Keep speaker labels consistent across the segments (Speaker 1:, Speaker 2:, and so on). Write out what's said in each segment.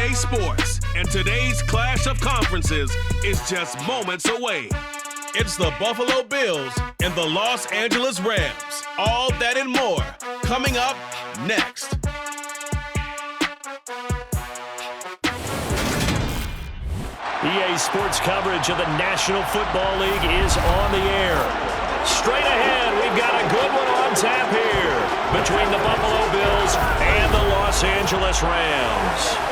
Speaker 1: EA Sports, and today's clash of conferences is just moments away. It's the Buffalo Bills and the Los Angeles Rams. All that and more coming up next.
Speaker 2: EA Sports coverage of the National Football League is on the air. Straight ahead, we've got a good one on tap here between the Buffalo Bills and the Los Angeles Rams.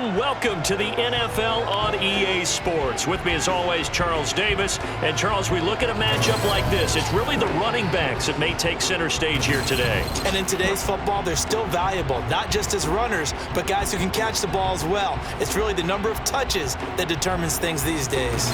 Speaker 2: Welcome to the NFL on EA Sports. With me as always, Charles Davis. And Charles, we look at a matchup like this. It's really the running backs that may take center stage here today.
Speaker 3: And in today's football, they're still valuable, not just as runners, but guys who can catch the ball as well. It's really the number of touches that determines things these days.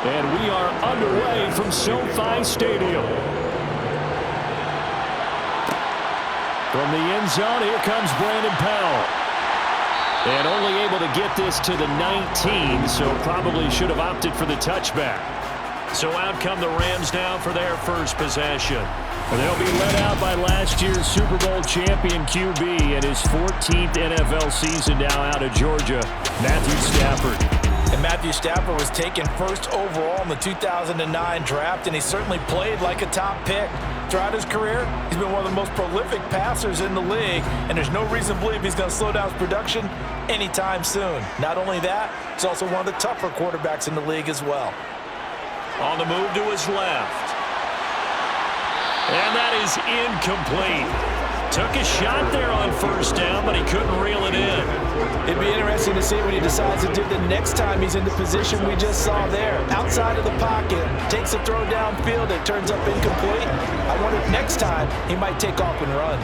Speaker 2: And we are underway from SoFi Stadium. From the end zone, here comes Brandon Powell. And only able to get this to the 19, so probably should have opted for the touchback. So out come the Rams now for their first possession. They'll be led out by last year's Super Bowl champion QB and his 14th NFL season now out of Georgia, Matthew Stafford.
Speaker 3: And Matthew Stafford was taken first overall in the 2009 draft, and he certainly played like a top pick. Throughout his career, he's been one of the most prolific passers in the league, and there's no reason to believe he's going to slow down his production anytime soon. Not only that, he's also one of the tougher quarterbacks in the league as well.
Speaker 2: On the move to his left. And that is incomplete. Took a shot there on first down, but he couldn't reel it in.
Speaker 3: It'd be interesting to see what he decides to do the next time he's in the position we just saw there. Outside of the pocket, takes a throw downfield, it turns up incomplete. I wonder if next time he might take off and run.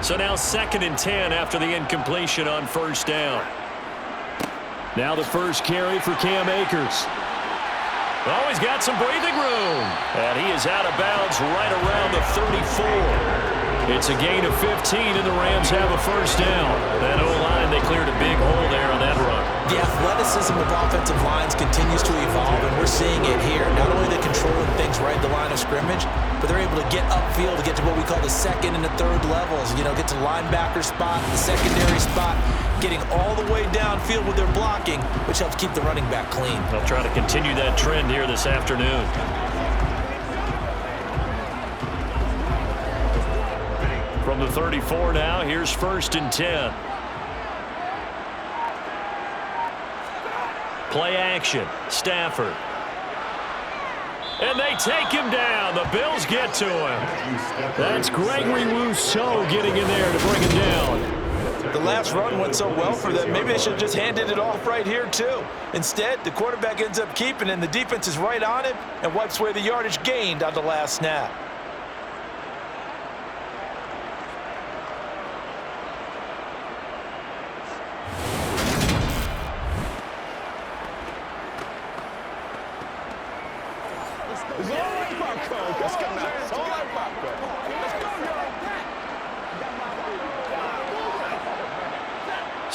Speaker 2: So now 2nd and 10 after the incompletion on first down. Now the first carry for Cam Akers. Oh, he's got some breathing room. And he is out of bounds right around the 34. It's a gain of 15, and the Rams have a first down. That O-line, they cleared a big hole there on that run.
Speaker 3: The athleticism of offensive lines continues to evolve, and we're seeing it here. Not only are they controlling things right at the line of scrimmage, but they're able to get upfield to get to what we call the second and the third levels. You know, get to the linebacker spot, the secondary spot, getting all the way downfield with their blocking, which helps keep the running back clean.
Speaker 2: They'll try to continue that trend here this afternoon. From the 34 now, here's 1st and 10. Play action, Stafford. And they take him down. The Bills get to him. That's Gregory Rousseau getting in there to bring him down.
Speaker 3: The last run went so well for them, maybe they should have just handed it off right here too. Instead, the quarterback ends up keeping it, and the defense is right on him and wipes away the yardage gained on the last snap.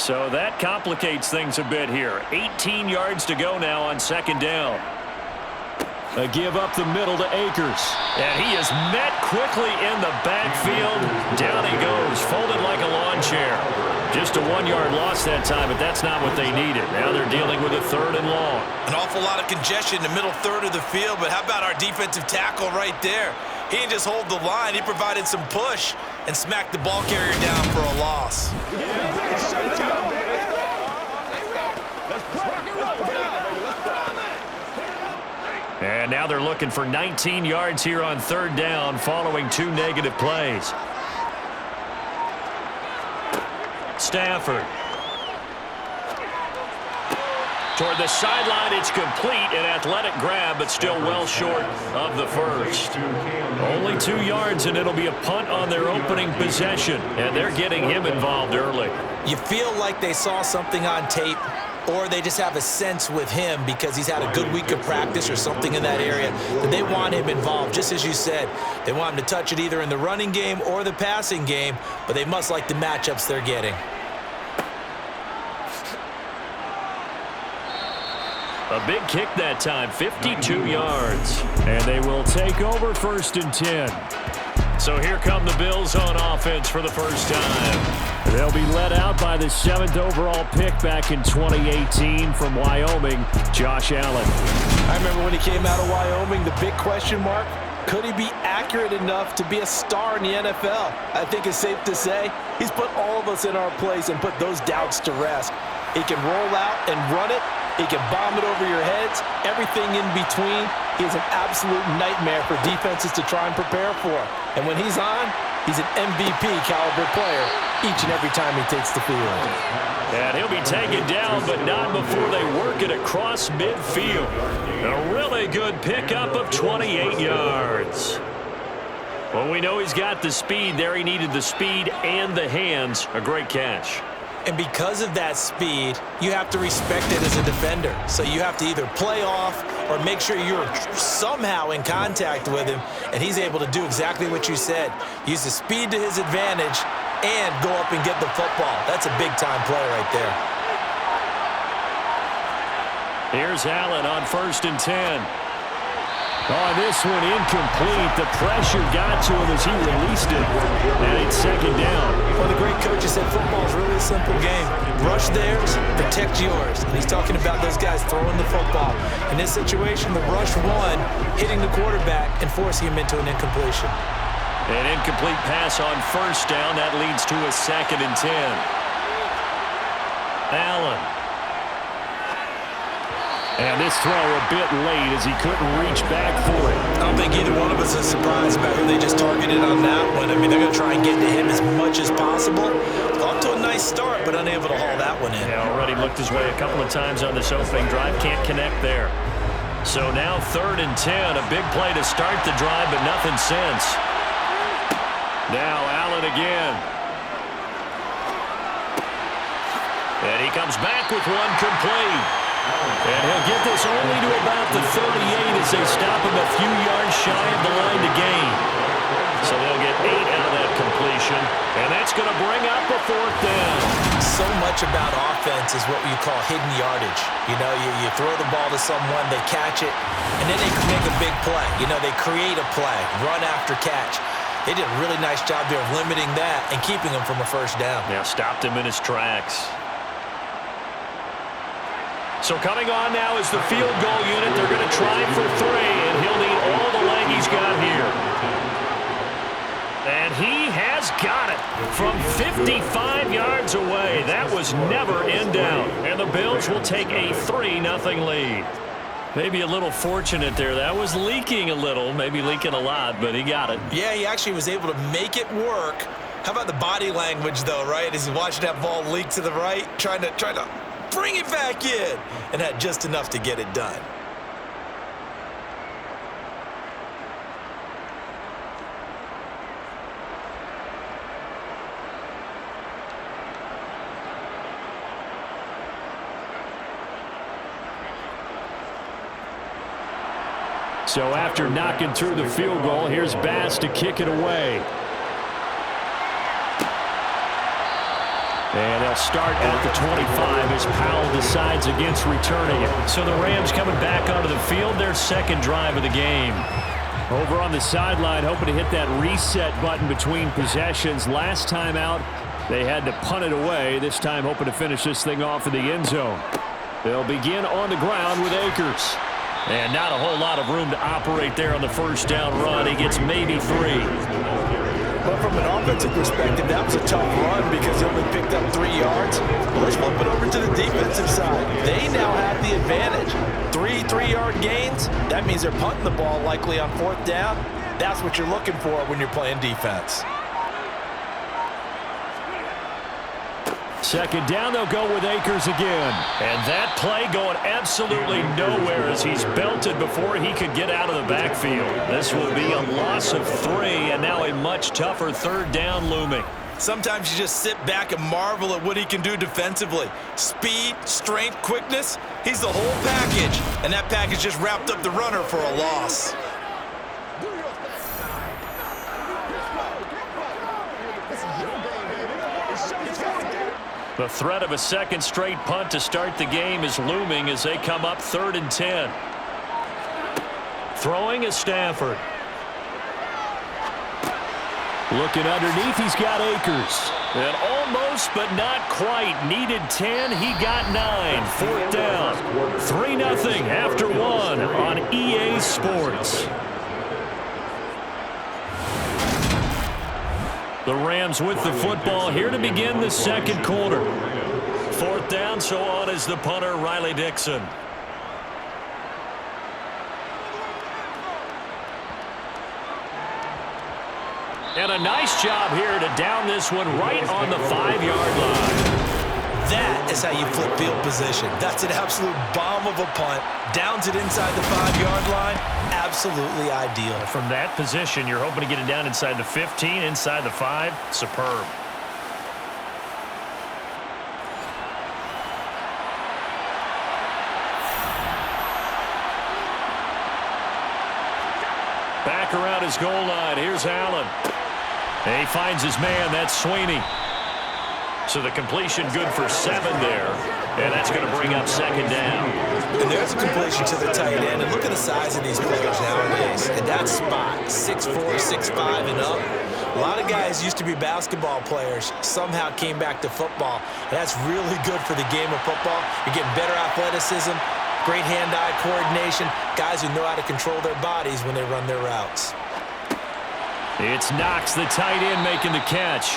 Speaker 2: So that complicates things a bit here. 18 yards to go now on 2nd down. A give up the middle to Akers. And he is met quickly in the backfield. Down he goes, folded like a lawn chair. Just a 1-yard loss that time, but that's not what they needed. Now they're dealing with a 3rd and long.
Speaker 3: An awful lot of congestion in the middle third of the field, but how about our defensive tackle right there? He didn't just hold the line, he provided some push and smacked the ball carrier down for a loss.
Speaker 2: And now they're looking for 19 yards here on 3rd down following 2 negative plays. Stafford. Toward the sideline, it's complete. An athletic grab, but still well short of the first. Only 2 yards, and it'll be a punt on their opening possession. And they're getting him involved early.
Speaker 3: You feel like they saw something on tape, or they just have a sense with him because he's had a good week of practice or something in that area that they want him involved. Just as you said, they want him to touch it either in the running game or the passing game, but they must like the matchups they're getting.
Speaker 2: A big kick that time, 52 yards. And they will take over 1st and 10. So here come the Bills on offense for the first time. They'll be led out by the 7th overall pick back in 2018 from Wyoming, Josh Allen.
Speaker 3: I remember when he came out of Wyoming, the big question mark, could he be accurate enough to be a star in the NFL? I think it's safe to say he's put all of us in our place and put those doubts to rest. He can roll out and run it. He can bomb it over your heads. Everything in between. He is an absolute nightmare for defenses to try and prepare for. And when he's on, he's an MVP caliber player each and every time he takes the field.
Speaker 2: And he'll be taken down, but not before they work it across midfield. A really good pickup of 28 yards. Well, we know he's got the speed there. He needed the speed and the hands. A great catch.
Speaker 3: And because of that speed, you have to respect it as a defender. So you have to either play off or make sure you're somehow in contact with him, and he's able to do exactly what you said. Use the speed to his advantage and go up and get the football. That's a big-time play right there.
Speaker 2: Here's Allen on 1st and 10. Oh, this one incomplete. The pressure got to him as he released it. And it's 2nd down.
Speaker 3: Well, the great coaches said football is really a simple game. Rush theirs, protect yours. And he's talking about those guys throwing the football. In this situation, the rush one, hitting the quarterback and forcing him into an incompletion.
Speaker 2: An incomplete pass on 1st down. That leads to a 2nd and 10. Allen. And this throw a bit late as he couldn't reach back for it.
Speaker 3: I don't think either one of us is surprised about who they just targeted on that one. I mean, they're going to try and get to him as much as possible. Off to a nice start, but unable to haul that one in.
Speaker 2: Yeah, already looked his way a couple of times on this opening drive. Can't connect there. So now 3rd and 10. A big play to start the drive, but nothing since. Now Allen again. And he comes back with one complete. And he'll get this only to about the 38 as they stop him a few yards shy of the line to gain. So they'll get 8 out of that completion, and that's going to bring up a 4th down.
Speaker 3: So much about offense is what you call hidden yardage. You know, you throw the ball to someone, they catch it, and then they make a big play. You know, they create a play, run after catch. They did a really nice job there of limiting that and keeping him from a 1st down.
Speaker 2: Yeah, stopped him in his tracks. So coming on now is the field goal unit. They're going to try for 3, and he'll need all the leg he's got here. And he has got it from 55 yards away. That was never in doubt. And the Bills will take a 3-0 lead. Maybe a little fortunate there. That was leaking a little, maybe leaking a lot, but he got it.
Speaker 3: Yeah, he actually was able to make it work. How about the body language, though, right? As he watched that ball leak to the right, trying to bring it back in, and had just enough to get it done.
Speaker 2: So after knocking through the field goal, here's Bass to kick it away. And they'll start at the 25 as Powell decides against returning it.
Speaker 4: So the Rams coming back onto the field, their second drive of the game.
Speaker 2: Over on the sideline, hoping to hit that reset button between possessions. Last time out, they had to punt it away. This time hoping to finish this thing off in the end zone. They'll begin on the ground with Akers.
Speaker 4: And not a whole lot of room to operate there on the first down run. He gets maybe 3.
Speaker 3: But from an offensive perspective, that was a tough run because he only picked up 3 yards. Well, let's flip it over to the defensive side. They now have the advantage. 3 3-yard gains. That means they're punting the ball likely on 4th down. That's what you're looking for when you're playing defense.
Speaker 2: Second down, they'll go with Akers again.
Speaker 4: And that play going absolutely nowhere as he's belted before he could get out of the backfield. This will be a loss of 3, and now a much tougher 3rd down looming.
Speaker 3: Sometimes you just sit back and marvel at what he can do defensively. Speed, strength, quickness, he's the whole package. And that package just wrapped up the runner for a loss.
Speaker 4: The threat of a second straight punt to start the game is looming as they come up 3rd and 10. Throwing is Stafford.
Speaker 2: Looking underneath, he's got Akers.
Speaker 4: And almost, but not quite. Needed 10, he got 9. 4th down. 3-0 after 1 on EA Sports. The Rams with the football here to begin the second quarter. 4th down, so on is the punter, Riley Dixon. And a nice job here to down this one right on the 5-yard line.
Speaker 3: That is how you flip field position. That's an absolute bomb of a punt. Downs it inside the 5-yard line. Absolutely ideal.
Speaker 4: From that position, you're hoping to get it down inside the 15, inside the 5. Superb. Back around his goal line. Here's Allen. And he finds his man. That's Sweeney. So the completion good for 7 there. And that's going to bring up 2nd down.
Speaker 3: And there's a completion to the tight end. And look at the size of these players nowadays. And that spot, 6'4", 6'5", and up. A lot of guys used to be basketball players, somehow came back to football. And that's really good for the game of football. You're getting better athleticism, great hand-eye coordination, guys who know how to control their bodies when they run their routes.
Speaker 4: It's Knox, the tight end, making the catch.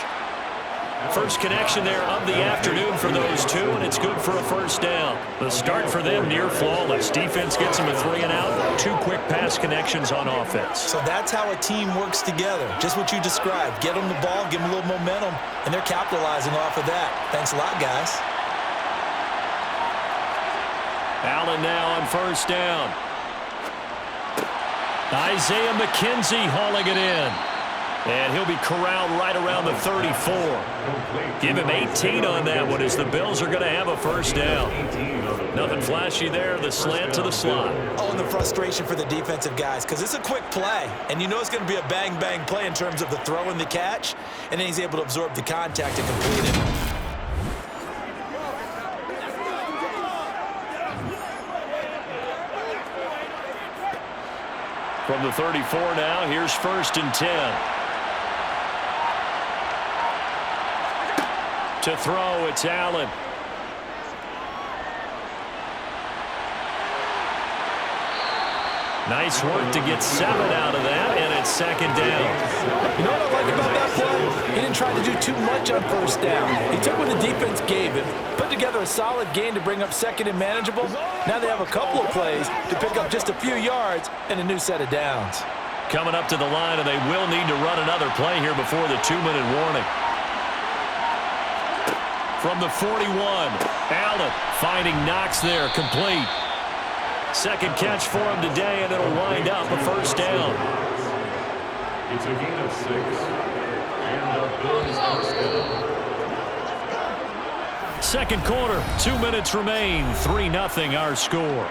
Speaker 4: First connection there of the afternoon for those two, and it's good for a 1st down. The start for them near flawless. Defense gets them a 3 and out. 2 quick pass connections on offense.
Speaker 3: So that's how a team works together. Just what you described. Get them the ball, give them a little momentum, and they're capitalizing off of that. Thanks a lot, guys.
Speaker 4: Allen now on 1st down. Isaiah McKenzie hauling it in. And he'll be corralled right around the 34. Give him 18 on that one as the Bills are going to have a 1st down. Nothing flashy there. The slant to the slot.
Speaker 3: Oh, and the frustration for the defensive guys because it's a quick play. And you know it's going to be a bang-bang play in terms of the throw and the catch. And then he's able to absorb the contact and complete it.
Speaker 4: From the 34 now, here's 1st and 10. To throw, it's Allen. Nice work to get 7 out of that, and it's 2nd down.
Speaker 3: You know what I like about that play? He didn't try to do too much on 1st down. He took what the defense gave him, put together a solid gain to bring up 2nd and manageable. Now they have a couple of plays to pick up just a few yards and a new set of downs.
Speaker 4: Coming up to the line, and they will need to run another play here before the 2-minute warning. From the 41, Allen finding Knox there, complete. Second catch for him today, and it'll wind up a 1st down.
Speaker 5: It's a gain of 6, and the Bills are still.
Speaker 4: Second quarter, 2 minutes remain, 3-0 our score.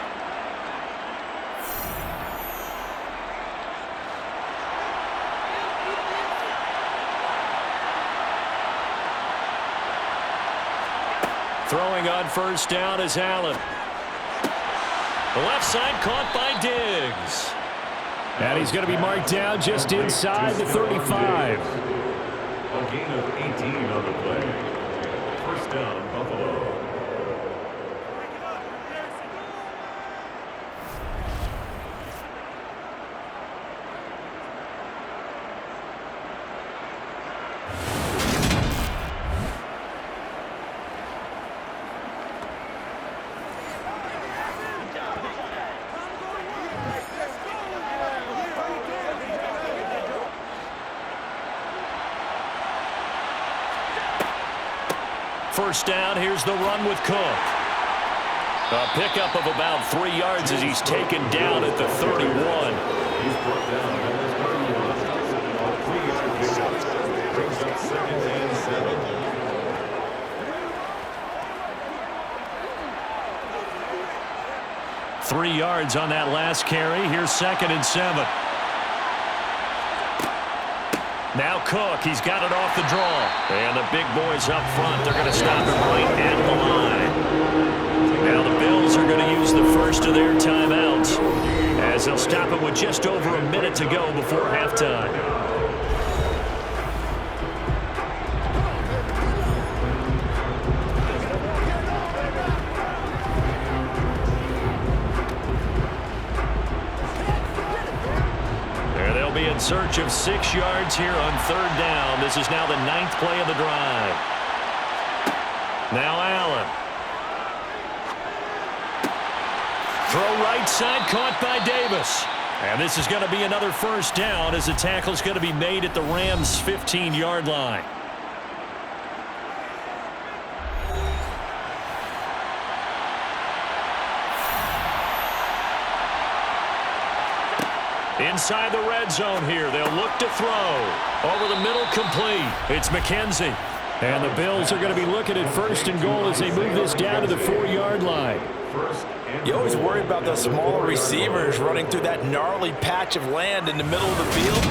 Speaker 4: Throwing on first down is Allen. The left side caught by Diggs.
Speaker 2: And he's going to be marked down just inside the 35.
Speaker 5: A gain of 18 on the play. First down, Buffalo.
Speaker 4: First down, here's the run with Cook. A pickup of about 3 yards as he's taken down at the 31.
Speaker 5: He's brought down at the 31. 3-yard pickup. Brings up 2nd and 7.
Speaker 4: Three yards on that last carry. Here's 2nd and 7. Now Cook, he's got it off the draw. And the big boys up front, they're going to stop him right at the line. Now the Bills are going to use the first of their timeouts as they'll stop him with just over a minute to go before halftime. In search of 6 yards here on 3rd down. This is now the 9th play of the drive. Now Allen. Throw right side caught by Davis. And this is going to be another first down as the tackle is going to be made at the Rams' 15-yard line. Inside the red zone here. They'll look to throw. Over the middle, complete. It's McKenzie.
Speaker 2: And the Bills are going to be looking at 1st and goal as they move this down to the 4-yard line.
Speaker 3: You always worry about the smaller receivers running through that gnarly patch of land in the middle of the field.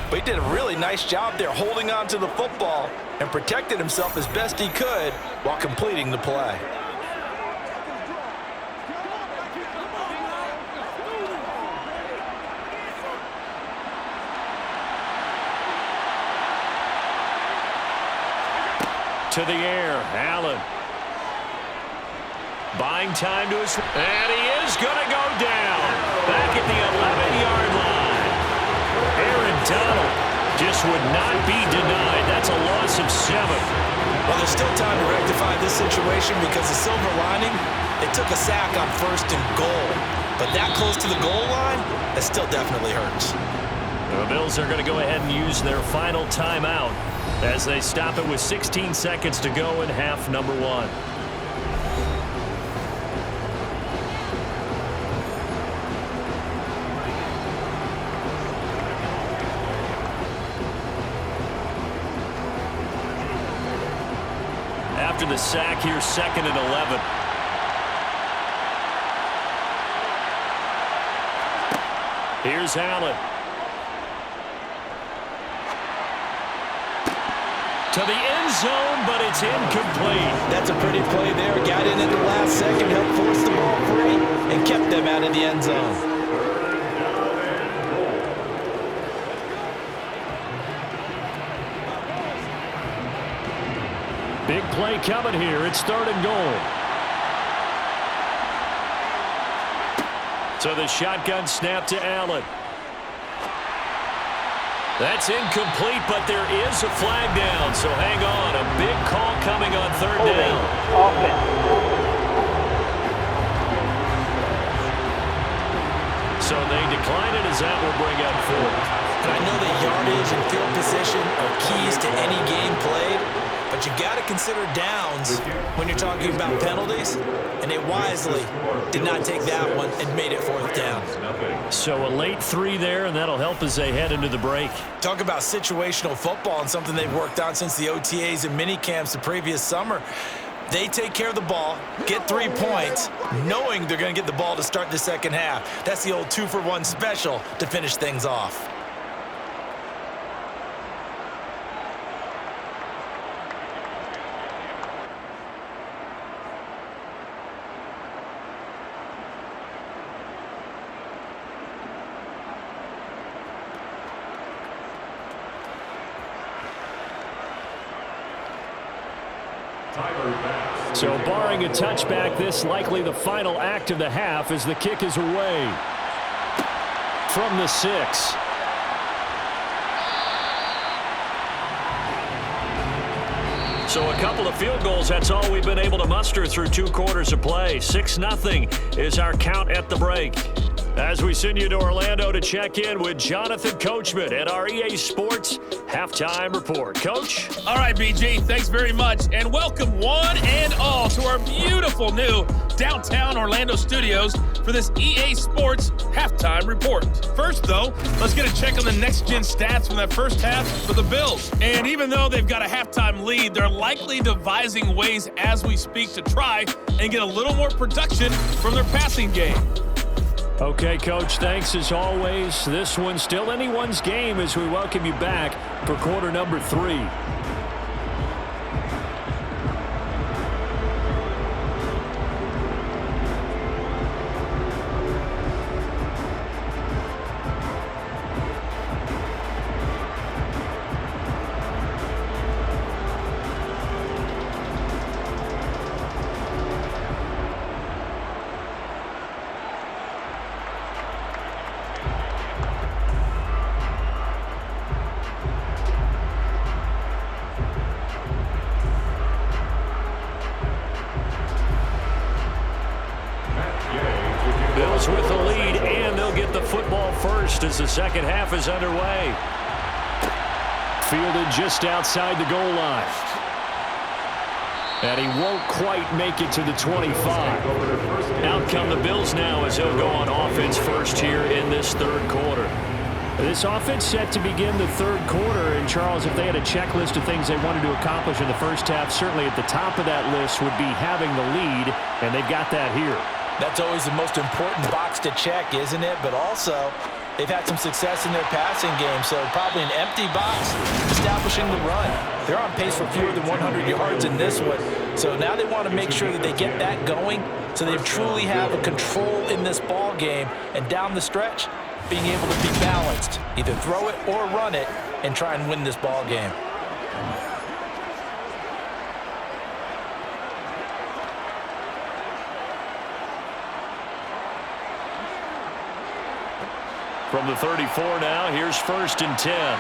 Speaker 3: But he did a really nice job there holding on to the football and protected himself as best he could while completing the play.
Speaker 4: To the air, Allen. Buying time to his... And he is going to go down. Back at the 11-yard line. Aaron Donald just would not be denied. That's a loss of 7.
Speaker 3: Well, there's still time to rectify this situation because the silver lining, it took a sack on 1st and goal. But that close to the goal line, that still definitely hurts.
Speaker 4: The Bills are going to go ahead and use their final timeout as they stop it with 16 seconds to go in half number 1. After the sack, here's 2nd and 11. Here's Allen. To the end zone, but it's incomplete.
Speaker 3: That's a pretty play there. Got in at the last second, helped force the ball free, and kept them out of the end zone.
Speaker 2: Big play coming here. It's 3rd and goal.
Speaker 4: So the shotgun snap to Allen. That's incomplete, but there is a flag down, so hang on. A big call coming on 3rd down. So they decline it as that will bring up 4th.
Speaker 3: And I know that yardage and field position are keys to any game played, but you got to consider downs when you're talking about penalties, and they wisely did not take that one and made it 4th down.
Speaker 4: So a late 3 there, and that'll help as they head into the break.
Speaker 3: Talk about situational football and something they've worked on since the OTAs and mini camps the previous summer. They take care of the ball, get 3 points, knowing they're going to get the ball to start the second half. That's the old 2-for-1 special to finish things off.
Speaker 2: So barring a touchback, this likely the final act of the half as the kick is away from the 6.
Speaker 4: So a couple of field goals, that's all we've been able to muster through 2 quarters of play. 6-0 is our count at the break. As we send you to Orlando to check in with Jonathan Coachman at our EA Sports Halftime Report. Coach?
Speaker 6: All right, BG, thanks very much. And welcome one and all to our beautiful new downtown Orlando studios for this EA Sports Halftime Report. First, though, let's get a check on the next-gen stats from that first half for the Bills. And even though they've got a halftime lead, they're likely devising ways as we speak to try and get a little more production from their passing game.
Speaker 2: Okay, Coach, thanks as always. This one's still anyone's game as we welcome you back for quarter number 3.
Speaker 4: Bills with the lead, and they'll get the football first as the second half is underway.
Speaker 2: Fielded just outside the goal line. And he won't quite make it to the 25.
Speaker 4: Out come the Bills now as they'll go on offense first here in this third quarter.
Speaker 2: This offense set to begin the third quarter. And, Charles, if they had a checklist of things they wanted to accomplish in the first half, certainly at the top of that list would be having the lead, and they've got that here.
Speaker 3: That's always the most important box to check, isn't it? But also, they've had some success in their passing game, so probably an empty box establishing the run. They're on pace for fewer than 100 yards in this one, so now they want to make sure that they get that going so they truly have a control in this ball game, and down the stretch, being able to be balanced, either throw it or run it, and try and win this ball game.
Speaker 4: From the 34 now, here's 1st and 10.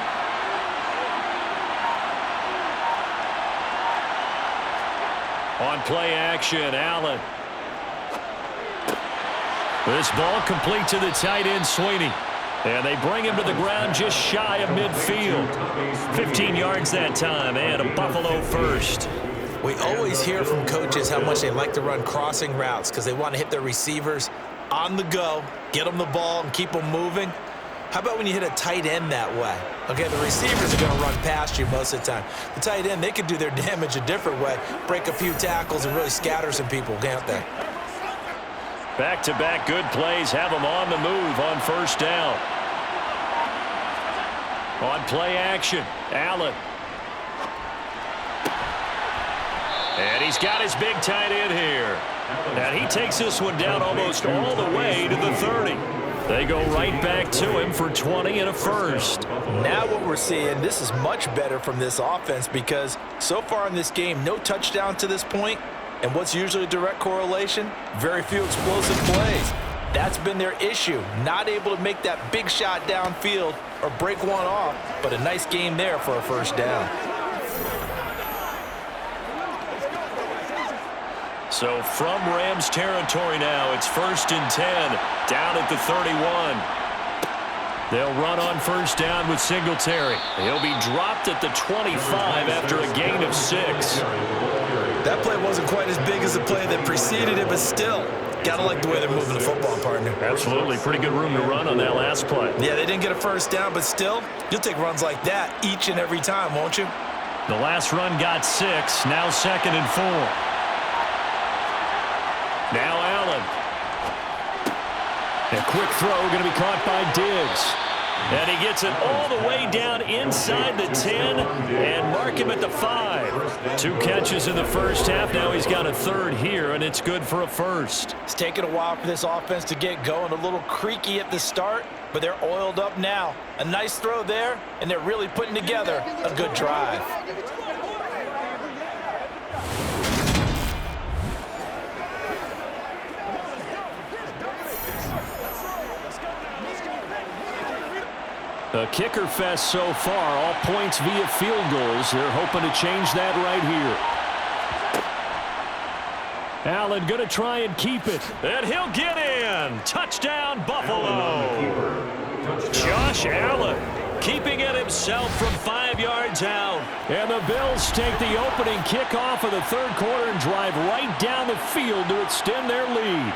Speaker 4: On play action, Allen. This ball complete to the tight end, Sweeney. And they bring him to the ground just shy of midfield. 15 yards that time, and a Buffalo first.
Speaker 3: We always hear from coaches how much they like to run crossing routes because they want to hit their receivers on the go, get them the ball, and keep them moving. How about when you hit a tight end that way? Okay, the receivers are going to run past you most of the time. The tight end, they can do their damage a different way, break a few tackles and really scatter some people, can't they?
Speaker 4: Back-to-back good plays have them on the move on first down. On play action, Allen. And he's got his big tight end here. And he takes this one down almost all the way to the 30. They go right back to him for 20 and a first.
Speaker 3: Now what we're seeing, this is much better from this offense because so far in this game, no touchdown to this point. And what's usually a direct correlation? Very few explosive plays. That's been their issue. Not able to make that big shot downfield or break one off, but a nice game there for a first down.
Speaker 4: So from Rams territory now, it's 1st and 10, down at the 31. They'll run on first down with Singletary. He'll be dropped at the 25 after a gain of 6.
Speaker 3: That play wasn't quite as big as the play that preceded it, but still, gotta like the way they're moving the football, partner.
Speaker 4: Absolutely. Pretty good room to run on that last play.
Speaker 3: Yeah, they didn't get a first down, but still, you'll take runs like that each and every time, won't you?
Speaker 4: The last run got 6, now 2nd and 4. Now Allen.
Speaker 2: A quick throw going to be caught by Diggs.
Speaker 4: And he gets it all the way down inside the 10 and mark him at the 5. 2 catches in the first half. Now he's got a third here, and it's good for a first.
Speaker 3: It's taken a while for this offense to get going. A little creaky at the start, but they're oiled up now. A nice throw there, and they're really putting together a good drive.
Speaker 2: A kicker fest so far, all points via field goals. They're hoping to change that right here. Allen going to try and keep it.
Speaker 4: And he'll get in. Touchdown, Buffalo. Josh Allen keeping it himself from 5 yards out.
Speaker 2: And the Bills take the opening kickoff of the third quarter and drive right down the field to extend their lead.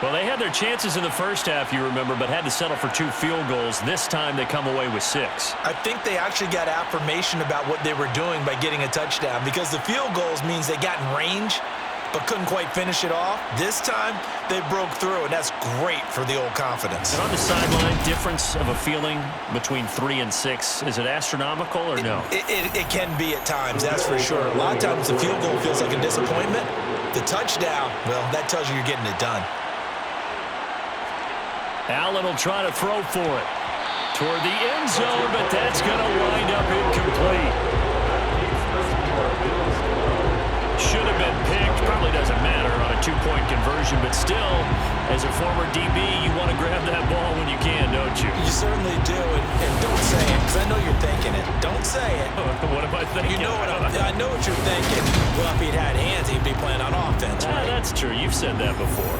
Speaker 4: Well, they had their chances in the first half, you remember, but had to settle for 2 field goals. This time they come away with 6.
Speaker 3: I think they actually got affirmation about what they were doing by getting a touchdown, because the field goals means they got in range but couldn't quite finish it off. This time they broke through, and that's great for the old confidence.
Speaker 4: And on the sideline, difference of a feeling between 3 and 6, is it astronomical or no?
Speaker 3: It can be at times, that's for sure. A lot of times the field goal feels like a disappointment. The touchdown, well, that tells you you're getting it done.
Speaker 4: Allen will try to throw for it toward the end zone, but that's going to wind up incomplete. Should have been picked. Probably doesn't matter on a 2-point conversion, but still, as a former DB, you want to grab that ball when you can, don't you?
Speaker 3: You certainly do, and don't say it, because I know you're thinking it. Don't say it.
Speaker 4: What am I thinking?
Speaker 3: You know I know what you're thinking. Well, if he'd had hands, he'd be playing on offense, right?
Speaker 4: That's true. You've said that before.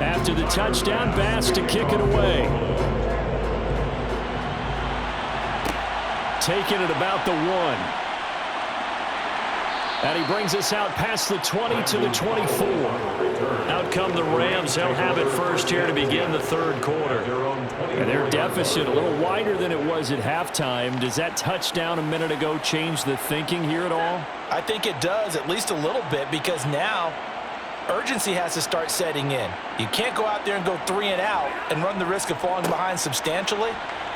Speaker 2: After the touchdown, Bass to kick it away. Taking it about the 1. And he brings us out past the 20 to the 24.
Speaker 4: Out come the Rams. They'll have it first here to begin the third quarter.
Speaker 2: And their deficit a little wider than it was at halftime. Does that touchdown a minute ago change the thinking here at all?
Speaker 3: I think it does, at least a little bit, because now urgency has to start setting in. You can't go out there and go 3 and out and run the risk of falling behind substantially,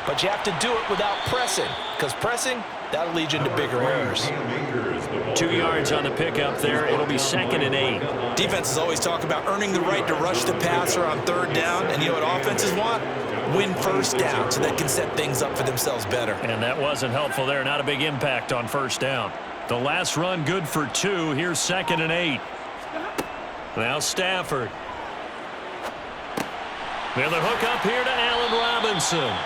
Speaker 3: but you have to do it without pressing, because pressing, that'll lead you into bigger errors.
Speaker 4: 2 yards on the pickup there. It'll be 2nd and 8.
Speaker 3: Defenses always talk about earning the right to rush the passer on 3rd down, and you know what offenses want? Win 1st down so they can set things up for themselves better.
Speaker 4: And that wasn't helpful there. Not a big impact on 1st down. The last run good for 2. Here's 2nd and 8. Now Stafford. Well, the hook up here to Allen Robinson.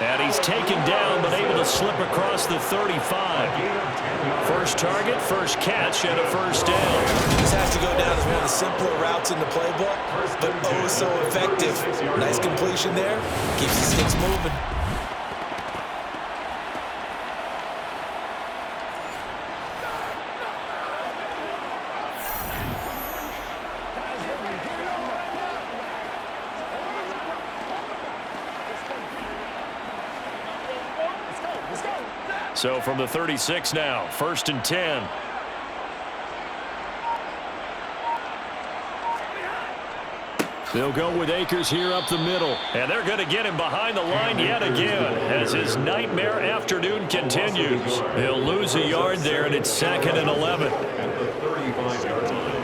Speaker 4: And he's taken down, but able to slip across the 35. First target, first catch, and a 1st down.
Speaker 3: This has to go down as one of the simpler routes in the playbook, but oh so effective. Nice completion there. Keeps the sticks moving.
Speaker 4: So from the 36 now, 1st and 10.
Speaker 2: They'll go with Akers here up the middle.
Speaker 4: And they're going to get him behind the line yet again as his nightmare afternoon continues. He'll lose a yard there, and it's 2nd and 11.
Speaker 5: At the 35-yard line.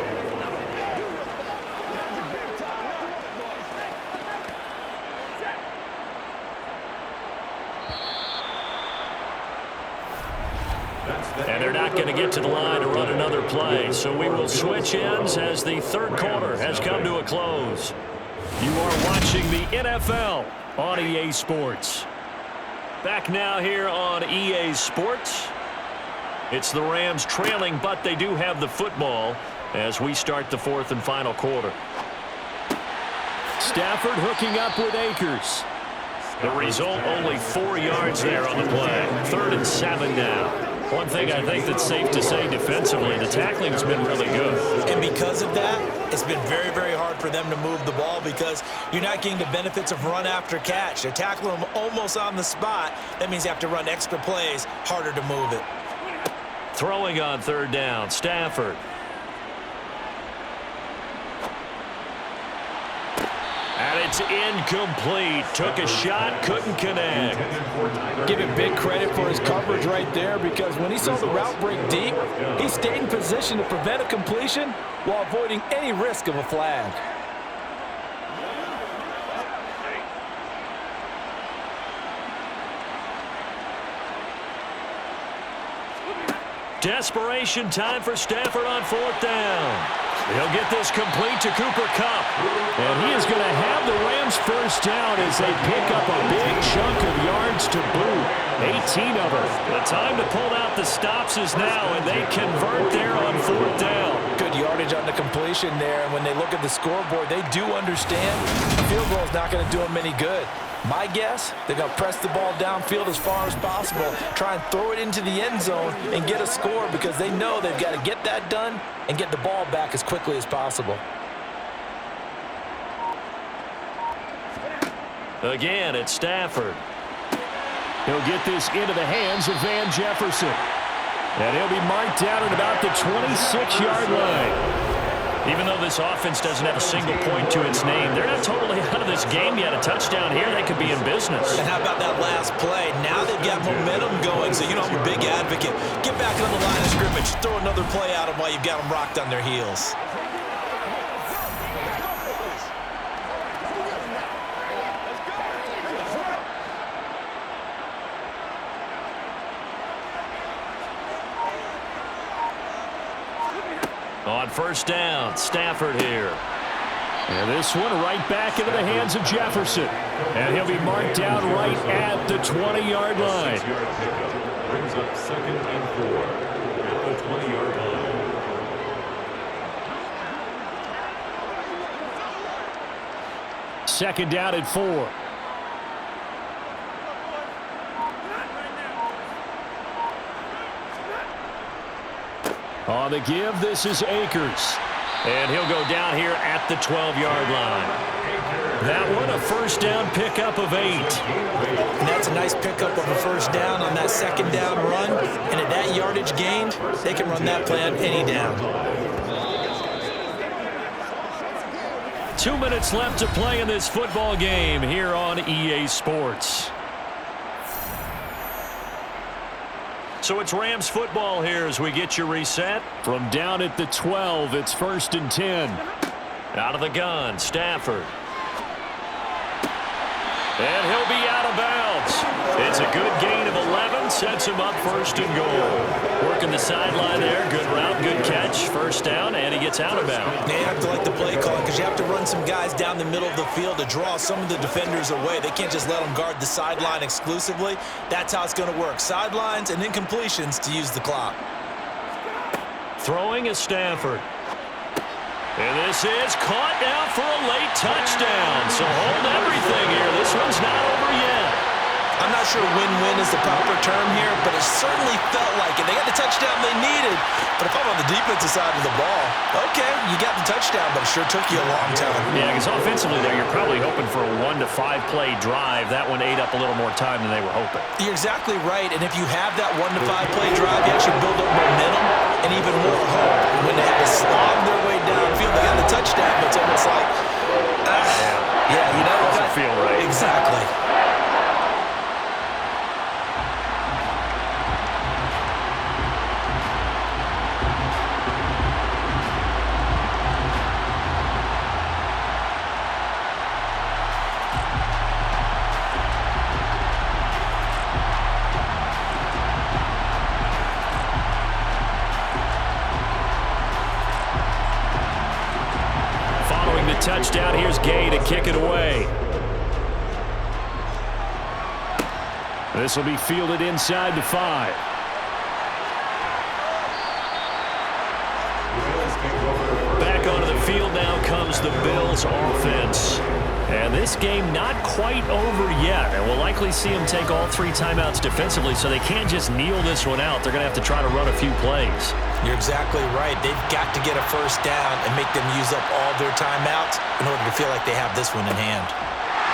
Speaker 4: And they're not going to get to the line to run another play. So we will switch ends as the third quarter has come to a close. You are watching the NFL on EA Sports. Back now here on EA Sports. It's the Rams trailing, but they do have the football as we start the 4th and final quarter.
Speaker 2: Stafford hooking up with Akers.
Speaker 4: The result, only 4 yards there on the play. 3rd and 7 now. One thing I think that's safe to say defensively, the tackling's been really good.
Speaker 3: And because of that, it's been very, very hard for them to move the ball because you're not getting the benefits of run after catch. They're tackling them almost on the spot. That means you have to run extra plays, harder to move it.
Speaker 4: Throwing on 3rd down, Stafford. And it's incomplete. Took a shot, couldn't connect.
Speaker 3: Give him big credit for his coverage right there, because when he saw the route break deep, he stayed in position to prevent a completion while avoiding any risk of a flag.
Speaker 4: Desperation time for Stafford on 4th down. He'll get this complete to Cooper Kupp.
Speaker 2: And he is going to have the Rams first down as they pick up a big chunk of yards to boot. 18 of them.
Speaker 4: The time to pull out the stops is now, and they convert there on 4th down.
Speaker 3: Good yardage on the completion there, and when they look at the scoreboard, they do understand the field goal is not going to do them any good. My guess, they're going to press the ball downfield as far as possible, try and throw it into the end zone and get a score, because they know they've got to get that done and get the ball back as quickly as possible.
Speaker 4: Again, it's Stafford.
Speaker 2: He'll get this into the hands of Van Jefferson. And he'll be marked down at about the 26-yard line.
Speaker 4: Even though this offense doesn't have a single point to its name, they're not totally out of this game yet. A touchdown here, they could be in business.
Speaker 3: And how about that last play? Now they've got momentum going, so you know I'm a big advocate. Get back on the line of scrimmage. Throw another play at them while you've got them rocked on their heels.
Speaker 4: On 1st down, Stafford here.
Speaker 2: And this one right back into the hands of Jefferson. And he'll be marked down right at the 20-yard line.
Speaker 5: Brings up 2nd and 4 at the 20-yard line.
Speaker 2: 2nd down at 4. On the give, this is Akers.
Speaker 4: And he'll go down here at the 12-yard line. That one, a 1st down pickup of 8.
Speaker 3: And that's a nice pickup of a 1st down on that 2nd down run. And at that yardage gained, they can run that play on any down.
Speaker 4: 2 minutes left to play in this football game here on EA Sports. So it's Rams football here as we get you reset.
Speaker 2: From down at the 12, it's 1st and 10.
Speaker 4: Out of the gun, Stafford. And he'll be out of bounds. It's a good gain of 11, sets him up 1st and goal. Working the sideline there, good route, good catch, 1st down, and he gets out of bounds.
Speaker 3: They have to like the play call, because you have to run some guys down the middle of the field to draw some of the defenders away. They can't just let them guard the sideline exclusively. That's how it's going to work. Sidelines and incompletions to use the clock.
Speaker 4: Throwing is Stafford. And this is caught now for a late touchdown. So hold everything here. This one's not over yet.
Speaker 3: I'm not sure win-win is the proper term here, but it certainly felt like it. They got the touchdown they needed. But if I'm on the defensive side of the ball, okay, you got the touchdown, but it sure took you a long time.
Speaker 4: Yeah, because offensively there, you're probably hoping for a 1 to 5 play drive. That one ate up a little more time than they were hoping.
Speaker 3: You're exactly right, and if you have that 1 to 5 play drive, you actually build up momentum and even more hope. When they had to slog their way downfield, they got the touchdown, but it's almost like, yeah, you know,
Speaker 4: doesn't feel right.
Speaker 3: Exactly.
Speaker 4: Touchdown. Here's Gay to kick it away.
Speaker 2: This will be fielded inside the 5.
Speaker 4: Back onto the field now comes the Bills offense. And this game not quite over yet. And we'll likely see them take all 3 timeouts defensively, so they can't just kneel this one out. They're going to have to try to run a few plays.
Speaker 3: You're exactly right. They've got to get a 1st down and make them use up all their timeouts in order to feel like they have this one in hand.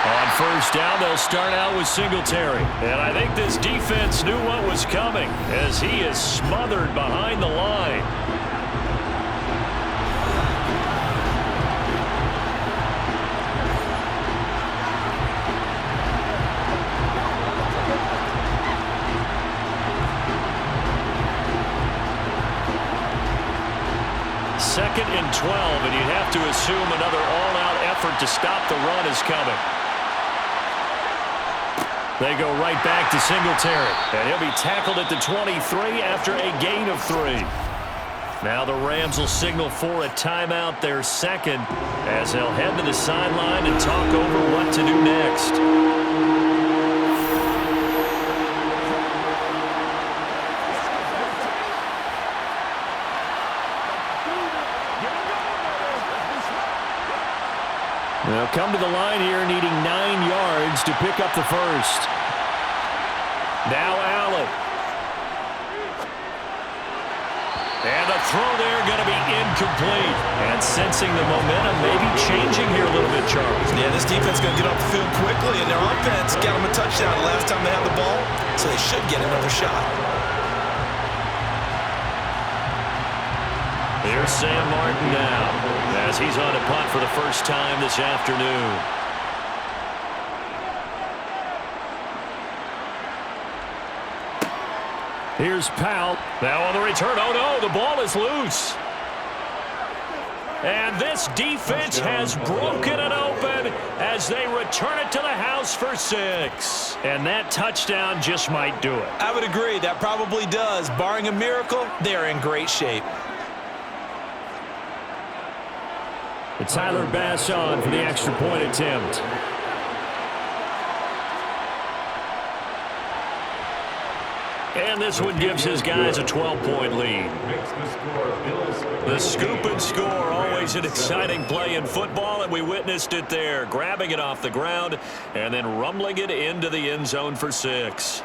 Speaker 4: On 1st down, they'll start out with Singletary. And I think this defense knew what was coming as he is smothered behind the line. 2nd and 12, and you'd have to assume another all-out effort to stop the run is coming. They go right back to Singletary, and he'll be tackled at the 23 after a gain of 3. Now the Rams will signal for a timeout, their second, as they'll head to the sideline and talk over what to do next.
Speaker 2: They'll come to the line here needing 9 yards to pick up the first.
Speaker 4: Now Allen. And the throw there going to be incomplete. And sensing the momentum maybe changing here a little bit, Charles.
Speaker 3: Yeah, this defense is going to get off the field quickly, and their offense got them a touchdown the last time they had the ball, so they should get another shot.
Speaker 4: Here's Sam Martin now, as he's on a punt for the first time this afternoon. Here's Powell. Now on the return. Oh, no, the ball is loose. And this defense has broken it open as they return it to the house for 6. And that touchdown just might do it.
Speaker 3: I would agree. That probably does. Barring a miracle, they're in great shape.
Speaker 2: Tyler Bass on for the extra point attempt.
Speaker 4: And this one gives his guys a 12-point lead. The scoop and score, always an exciting play in football, and we witnessed it there, grabbing it off the ground and then rumbling it into the end zone for 6.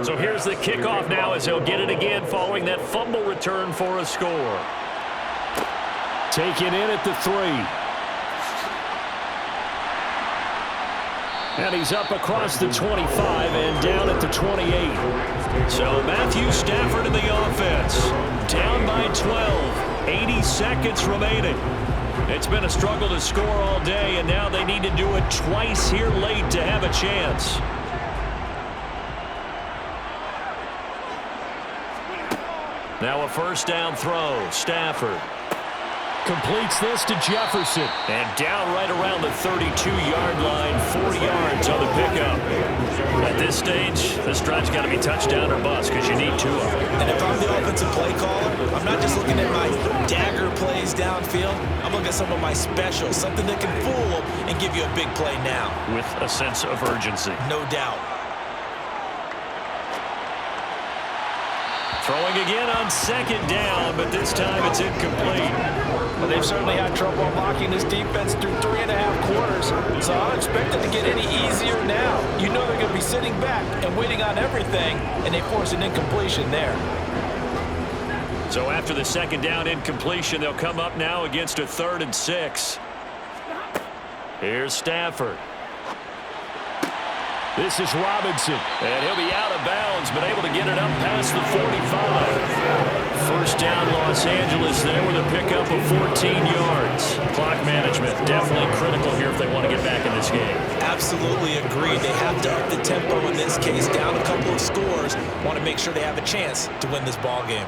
Speaker 4: So here's the kickoff now as he'll get it again following that fumble return for a score.
Speaker 2: Taken in at the 3. And he's up across the 25 and down at the 28.
Speaker 4: So Matthew Stafford in the offense. Down by 12. 80 seconds remaining. It's been a struggle to score all day, and now they need to do it twice here late to have a chance. Now a first down throw. Stafford
Speaker 2: completes this to Jefferson.
Speaker 4: And down right around the 32-yard line, 4 yards on the pickup. At this stage, this drive's got to be touchdown or bust because you need 2 of them.
Speaker 3: And if I'm the offensive play caller, I'm not just looking at my dagger plays downfield. I'm looking at some of my specials, something that can fool them and give you a big play now.
Speaker 4: With a sense of urgency.
Speaker 3: No doubt.
Speaker 4: Throwing again on second down, but this time it's incomplete.
Speaker 3: Well, they've certainly had trouble unlocking this defense through 3.5 quarters, so I don't expect it to get any easier now. You know they're going to be sitting back and waiting on everything, and they force an incompletion there.
Speaker 4: So after the second down incompletion, they'll come up now against a 3rd and 6. Here's Stafford.
Speaker 2: This is Robinson.
Speaker 4: And he'll be out of bounds, but able to get it up past the 45. First down Los Angeles there with a pickup of 14 yards. Clock management definitely critical here if they want to get back in this game.
Speaker 3: Absolutely agreed. They have to up the tempo in this case. Down a couple of scores. Want to make sure they have a chance to win this ball game.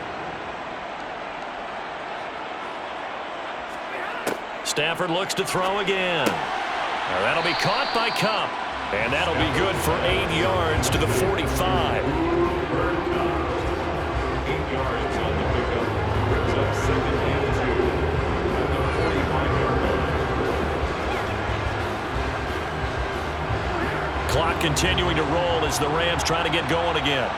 Speaker 4: Stafford looks to throw again. Now that'll be caught by Cup. And that'll be good for 8 yards to the 45.
Speaker 5: 8 yards on the pickup. Brings up 2nd and 2. At the 45-yard line.
Speaker 4: Clock continuing to roll as the Rams try to get going again.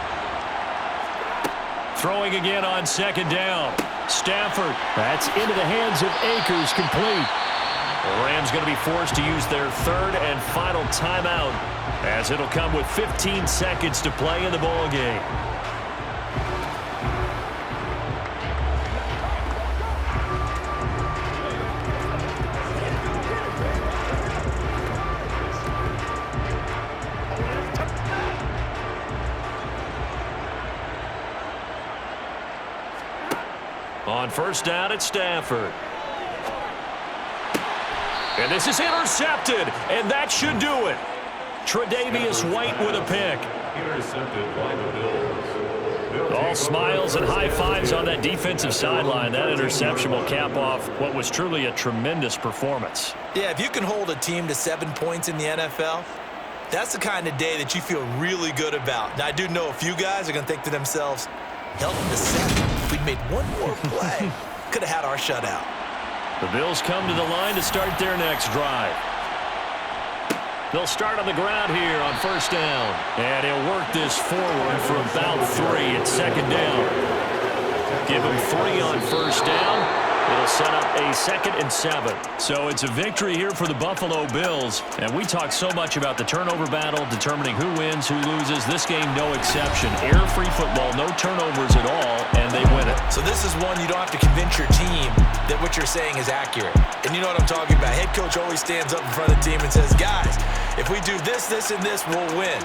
Speaker 4: Throwing again on second down. Stafford.
Speaker 2: That's into the hands of Akers, complete.
Speaker 4: The Rams going to be forced to use their 3rd and final timeout as it'll come with 15 seconds to play in the ball game. On first down, it's Stafford. And this is intercepted, and that should do it. Tre'Davious White with a pick.
Speaker 5: Intercepted by the Bills.
Speaker 4: All smiles and high fives on that defensive sideline. That interception will cap off what was truly a tremendous performance.
Speaker 3: Yeah, if you can hold a team to 7 points in the NFL, that's the kind of day that you feel really good about. Now, I do know a few guys are going to think to themselves, held them to 7. If we'd made one more play, could have had our shutout.
Speaker 4: The Bills come to the line to start their next drive. They'll start on the ground here on first down. And he'll work this forward for about 3 at second down. Give him 3 on first down. It'll set up a 2nd and 7. So it's a victory here for the Buffalo Bills. And we talk so much about the turnover battle, determining who wins, who loses. This game, no exception. Error-free football, no turnovers at all, and they win it.
Speaker 3: So this is one you don't have to convince your team that what you're saying is accurate. And you know what I'm talking about. Head coach always stands up in front of the team and says, guys, if we do this, this, and this, we'll win.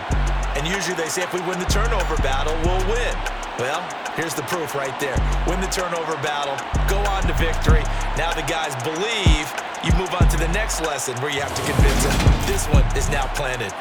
Speaker 3: And usually they say if we win the turnover battle, we'll win. Well, here's the proof right there. Win the turnover battle, go on to victory. Now the guys believe. You move on to the next lesson where you have to convince them. This one is now planted.